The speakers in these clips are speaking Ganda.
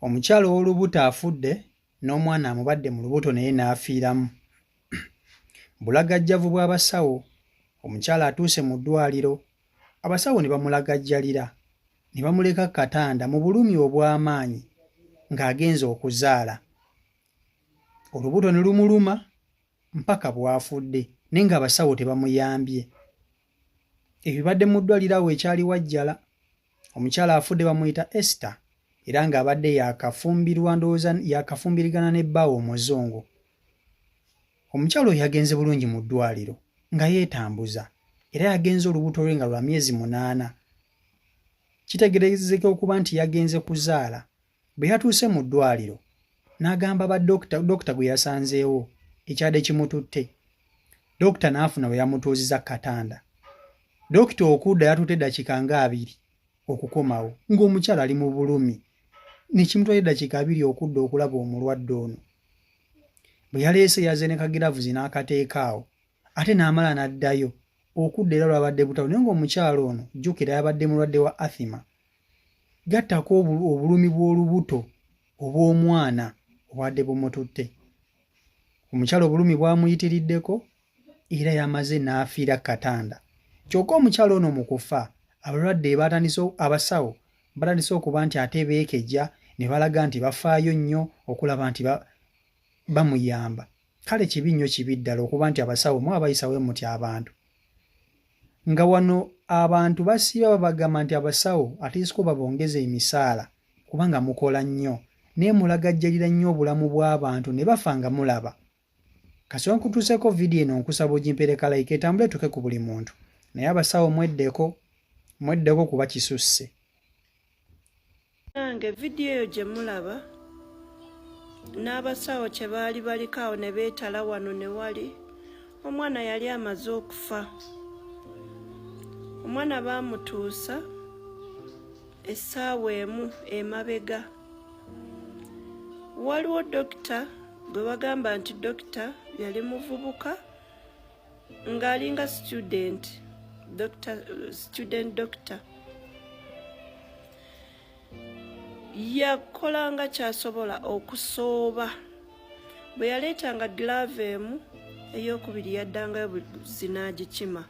Omukyala ow'olubuto afudde n'omwana amubadde mu lubuto naye n'afiiramu. Bulagajjavu bw'abasawo, omukyala atuuse mu ddwaliro, abasawo ne bamulagajjalira ne bamuleka ku katanda mu bulumi obw'amaanyi ng'agenze okuzaala. Olubuto ne lumuluma mpaka bw'afudde naye ng'abasawo tebamuyambye. Ebibadde mu ddwaliro awo ekyali wajjala. Omukyala afudde bamuyita Esther era ng'abadde yakafumbirwa ndowooza yakafumbirigana ne bbaawo omuzungu. Omukyala oyo yagenze bulungi mu ddwaliro nga yeetambuza era yagenze olubuto lwe nga lwa myezi 8. Kitegerezeka okuba nti yagenze kuzaala. Bwe yatuuse mu ddwaliro n'agamba dokita gwe yasanzeewo ekyadde kimututte. Dokita n'afuna bwe yamutuuziza ku katanda. Dokita okudda yatutte eddakiika nga 2 okukomawo ng'omukyala ali mu bulumi. Ne kimutwala eddakiika 2 okudda okulaba omulwadde ono. Bwe yaleese yaze ne kagiravuzi n'akateeka awo ate n'amala n'addayo okudda era lwabadde butawo naye ng'omukyala ono jjukira yabadde mulwadde wa athima. Gattako obulumi bw'olubuto obw'omwana obwadde bumututte. Omukyala obulumi bwamuyitiriddeko era yamaze n'afiira ku katanda. Kyokka omukyala ono mu kufa abalwadde abasawo batandise okuba nti ate beekejja ne balaga nti bafaayo nnyo okulaba nti bamuyamba. Kale kibi nnyo kibi ddala okuba nti abasawo mu abayisawo muti abantu. Nga wano abantu basiiba babagamba nti abasawo atiisiko babongeze emisaala kubanga mukola nnyo naye mulagajjalira nnyo obulamu bw'abantu ne bafa nga mulaba. Kasonga nkutuuseko vidiyo eno nkusaba ogimpereka like etambule tuke ku buli muntu. Naye abasawo mweddeko kuba kisusse. Nange vidiyo eyo gye mulaba n'abasawo kye baali baliko awo ne beetala wano ne wali omwana yali amaze okufa. Omwana baamutuusa essaawa emu emabega. Waliwo dokita gwe bagamba nti dokita yali muvubuka ng'alinga student doctor. Yakolanga kyasobola okusooba. Bwe yaleetanga glove emu ey'okubiri yaddangayo buzi n'agikima.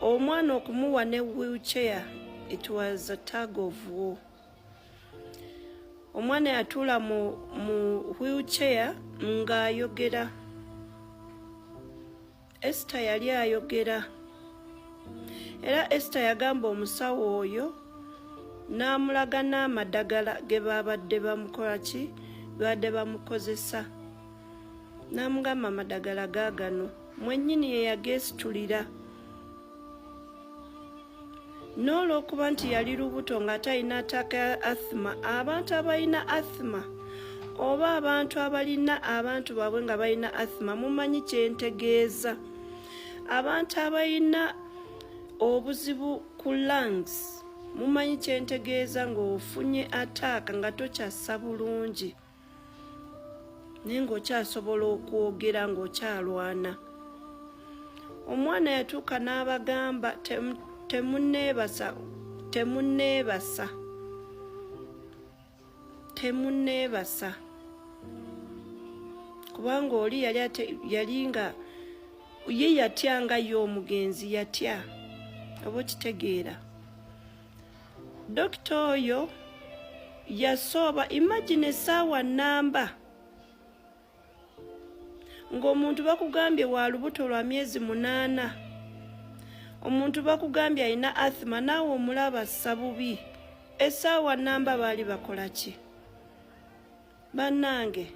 Omwana okumuwa ne wheelchair, it was a tug of war. Omwana yatuula mu wheelchair ng'ayogera. Esther yali ayogera. Era Esther yagamba omusawo oyo n'amulaga n'amadagala ge baabadde bamukola ki baadde bamukozesa. N'amugamba amadagala gaagano mwennyini ye yageesitulira. N'olw'okuba nti yali lubuto ng'ate alina attaka ya athma, abantu abalina athma oba abantu abalina abantu baabwe nga balina athma mumanyi kyentegeeza. Abantu abalina obuzibu ku lungs mumanyi kyentegeeza ng'ofunye ataaka nga tokyassa bulungi naye ng'okyasobola okwogera ng'okyalwana. Omwana yatuuka n'abagamba temunneebasa kubanga oli yali nga ye yatya nga ye omugenzi yatya oba okitegeera. Dokita oyo yasooba imagine essaawa nnamba ng'omuntu bakugambye wa lubuto lwa myezi 8, omuntu bakugambye alina athma naawe omulaba assa bubi. Essaawa nnamba baali bakola ki? Bannange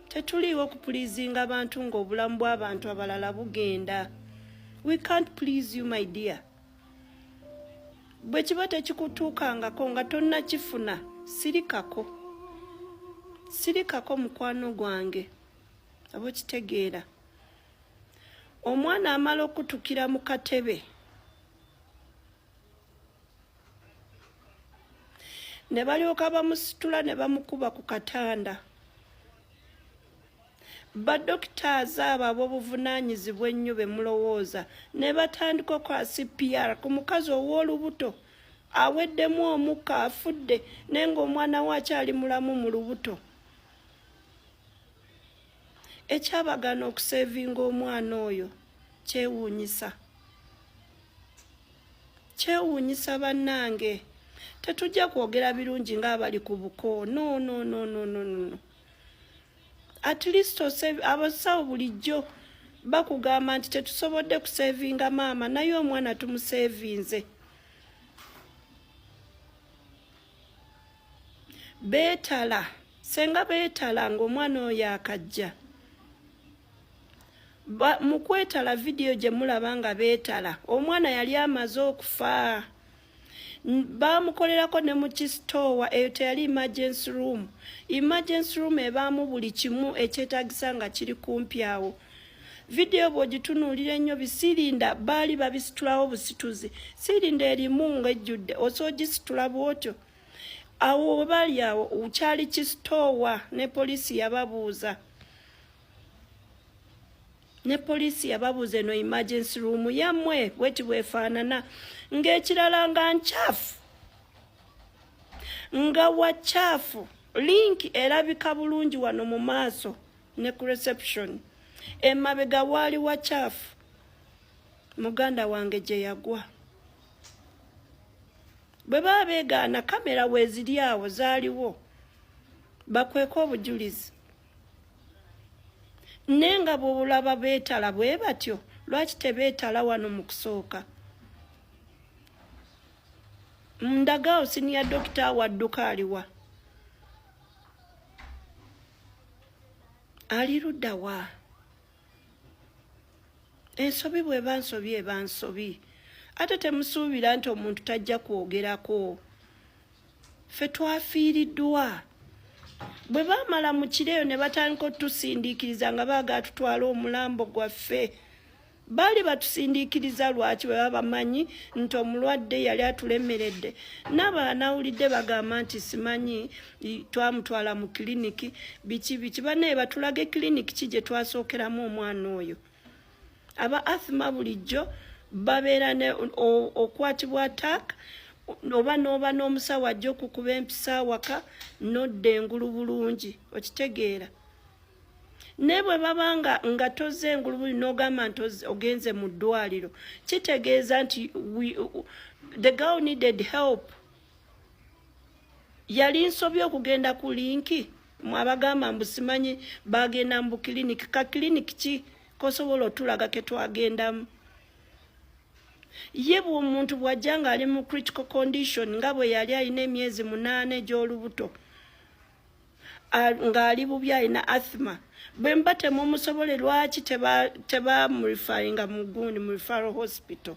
tetuliiwo kupuliizinga abantu ng'obulamu bw'abantu abalala bugenda. We can't please you my dear. Bwe kiba tekikutuukangako nga tonnakifuna sirikako mukwano gwange oba okitegeera. Omwana amala okutukira mu katebe ne balyoka bamusitula ne bamukuba ku katanda. Badokitaazi abo ab'obuvunaanyizibwa ennyo be mulowooza ne batandika okukola CPR ku mukazi ow'olubuto aweddemu omukka afudde naye ng'omwana we akyali mulamu mu lubuto. Ekyabagana okuseevinga omwana oyo kyewuunyisa. Kyewuunyisa bannange. Tetujja kwogera birungi ng'abali ku buko. No. At least abasawo bulijjo bakugamba nti tetusobodde kuseevinga maama naye omwana tumuseevinze. Beetala. Senga beetala ng'omwana oyo akajja. Mu kwetala vidiyo gye mulaba nga beetala omwana yali amaze okufa. Bamukolerako ne mu kisitoowa eyo teyali emergency room. Emergency room ebaamu buli kimu ekyetaagisa nga kiri kumpi awo. Vidiyo bw'ogitunuulira ennyo bisirinda baali babisitulawo busituzi. Sirinda erimu ng'ejjudde osobola gisitula bw'otyo. Awo we baali awo kyali kisitoowa ne poliisi yababuuza. Ne poliisi yababuuza eno emergency room yammwe bweti bwefaanana ng'ekirala nga nkyafu nga wakyafu. Link erabika bulungi wano mu maaso ne ku reception. Emabega waali wakyafu. Muganda wange gye yagwa. Bwe baba beegaana kamera weeziri awo zaaliwo bakweka obujulizi. Nenga bw'olaba beetala bwe batyo lwaki tebeetala wano mu kusooka? Ndagaawo siniya dokita wadduka aliwa? Ali ludda wa? Ensobi bw'eba nsobi eba nsobi. Ate temusuubira nti omuntu tajja kwogerako. Ffe twafiiriddwa. Bwe baamala mu kireeyo ne batandika otusindiikiriza nga baagala tutwala omulambo gwaffe. Baali batusindiikiriza lwaki? Bwe baba bamanyi nti omulwadde yali atulemeredde. N'abanawulidde bagamba nti simanyi twamutwala mu kiliniki biki bannaye batulaga kiliniki ki gye twasookeramu omwana oyo. Aba asthma bulijjo babeera ne okwatibwa attack oba n'oba n'omusawo ajja okukuba empisa awaka nodda engulu bulungi. Okitegeera? Ne bwe baba nga tozze engulu bulungi n'ogamba nti ogenze mu ddwaliro kitegeeza nti the girl needed help. Yali nsobye okugenda ku linki mwabagamba mbu simanyi bagenda mu kiliniki. Ka kiliniki ki kosobola otulaga ke twagendamu? Ye bw'omuntu bw'ajja ng'ali mu critical condition nga bwe yali alina emyezi 8 egy'olubuto ng'ali bubi alina asthma, bwe mba temumusobole lwaki tebamurifaringa mu gundi mu referral hospital?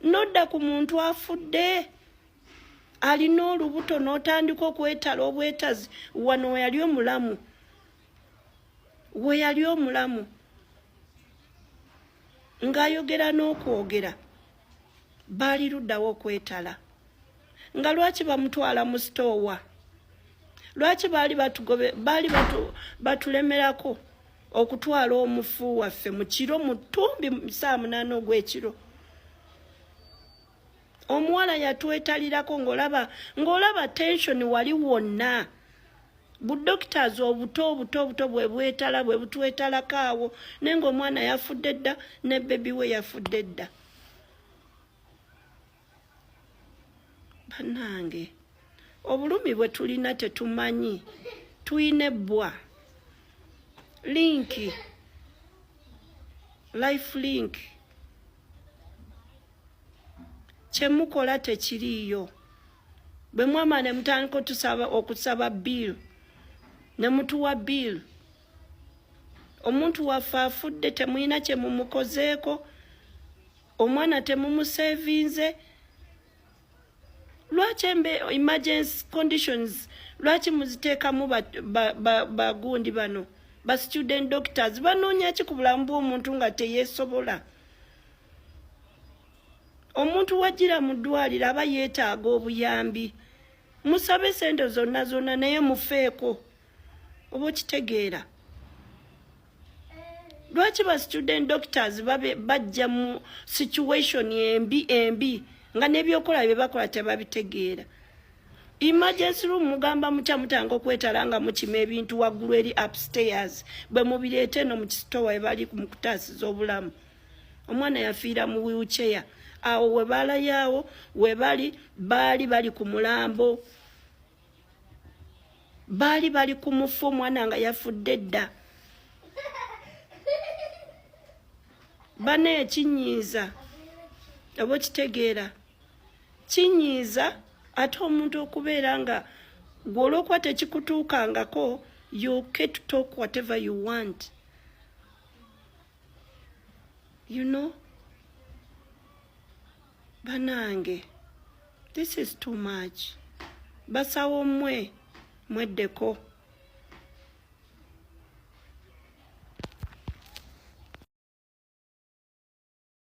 Nodda ku muntu afudde alina olubuto n'otandika okwetala obwetazi wano we yali omulamu. We yali omulamu ng'ayogera n'okwogera. Baali luddawo okwetala. Nga lwaki bamutwala mu sitoowa? Lwaki baali batulemerako okutwala omufu waffe mu kiro mu ttumbi 8 ogw'ekiro? Omuwala yatwetalirako ng'olaba tension wali wonna. Budokitazi obuto bwe bwetala bwe butwetalako awo naye ng'omwana yafudde dda ne bebi we yafudde dda. Bannange obulumi bwe tulina tetumanyi. Tuyina ebbwa linki life link kyemukola tekiriiyo. Bwe mwama ne mutandika okusaba bill ne mutuwa bill, omuntu waffe afudde temulina kye mumukozeeko, omwana temumusevinze. Lwaki emergency conditions lwaki muziteekamu bagundi bano ba student doctors? Banoonya ki ku bulamu bw'omuntu nga teyeesobola? Omuntu wajjira mu ddwaliro aba yeetaaga obuyambi. Musabe sente zonna naye mufeeko. Oba okitegeera? lwaki ba student doctors bajja mu situation embi nga n'ebyokola bye bakola tebabitegeera. Emergency room mugamba mutya mutanga okwetala nga mukima ebintu waggulu eri upstairs bwe mubireete no mu kisitowa ebali mu kutaasiza obulamu. Omwana yafiira mu wheelchair awo we baalayawo we baali ku mulambo, baali ku mufu, omwana nga yafudde dda. Bane kinyiiza oba kitegeera kinyiiza ate omuntu okubeera nga gw'olwokuba tekikutuukangako you okay to talk whatever you want, you know. Banange, this is too much. Basawo mweddeko.